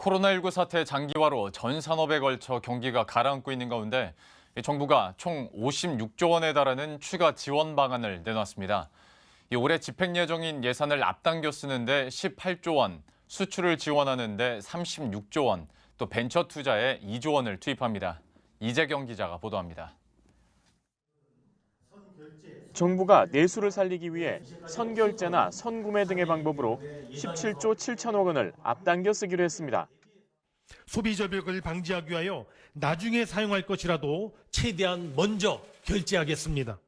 코로나19 사태 장기화로 전 산업에 걸쳐 경기가 가라앉고 있는 가운데 정부가 총 56조 원에 달하는 추가 지원 방안을 내놨습니다. 올해 집행 예정인 예산을 앞당겨 쓰는데 18조 원, 수출을 지원하는 데 36조 원, 또 벤처 투자에 2조 원을 투입합니다. 이재경 기자가 보도합니다. 정부가 내수를 살리기 위해 선결제나 선구매 등의 방법으로 17조 7천억 원을 앞당겨 쓰기로 했습니다. 소비 저벽을 방지하기 위하여 나중에 사용할 것이라도 최대한 먼저 결제하겠습니다.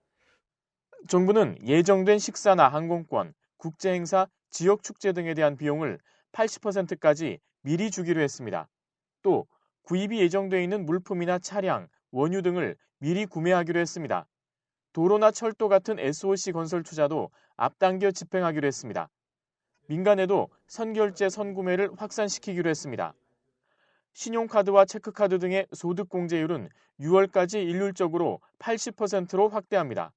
정부는 예정된 식사나 항공권, 국제행사, 지역축제 등에 대한 비용을 80%까지 미리 주기로 했습니다. 또 구입이 예정돼 있는 물품이나 차량, 원유 등을 미리 구매하기로 했습니다. 도로나 철도 같은 SOC 건설 투자도 앞당겨 집행하기로 했습니다. 민간에도 선결제 선구매를 확산시키기로 했습니다. 신용카드와 체크카드 등의 소득공제율은 6월까지 일률적으로 80%로 확대합니다.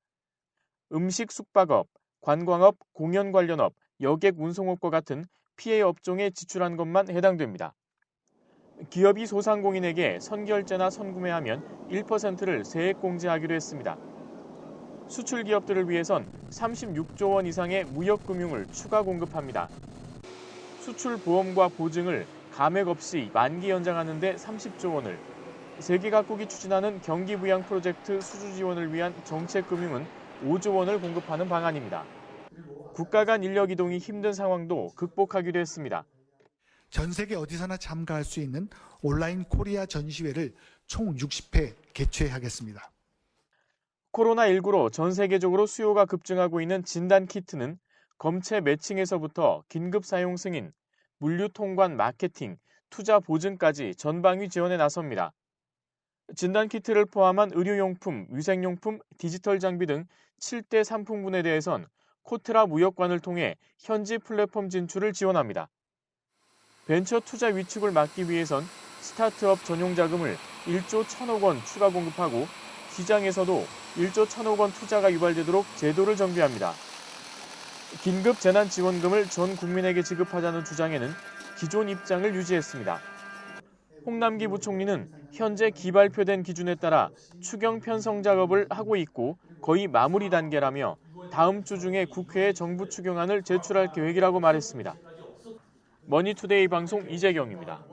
음식 숙박업, 관광업, 공연 관련업, 여객 운송업과 같은 피해 업종에 지출한 것만 해당됩니다. 기업이 소상공인에게 선결제나 선구매하면 1%를 세액공제하기로 했습니다. 수출 기업들을 위해선 36조 원 이상의 무역금융을 추가 공급합니다. 수출 보험과 보증을 감액 없이 만기 연장하는 데 30조 원을, 세계 각국이 추진하는 경기 부양 프로젝트 수주 지원을 위한 정책 금융은 5조 원을 공급하는 방안입니다. 국가 간 인력 이동이 힘든 상황도 극복하기로 했습니다. 전 세계 어디서나 참가할 수 있는 온라인 코리아 전시회를 총 60회 개최하겠습니다. 코로나19로 전 세계적으로 수요가 급증하고 있는 진단키트는 검체 매칭에서부터 긴급 사용 승인, 물류 통관 마케팅, 투자 보증까지 전방위 지원에 나섭니다. 진단키트를 포함한 의료용품, 위생용품, 디지털 장비 등 7대 상품군에 대해선 코트라 무역관을 통해 현지 플랫폼 진출을 지원합니다. 벤처 투자 위축을 막기 위해선 스타트업 전용 자금을 1조 1천억 원 추가 공급하고 시장에서도 1조 1천억 원 투자가 유발되도록 제도를 정비합니다. 긴급 재난지원금을 전 국민에게 지급하자는 주장에는 기존 입장을 유지했습니다. 홍남기 부총리는 현재 기발표된 기준에 따라 추경 편성 작업을 하고 있고 거의 마무리 단계라며 다음 주 중에 국회에 정부 추경안을 제출할 계획이라고 말했습니다. 머니투데이 방송 이재경입니다.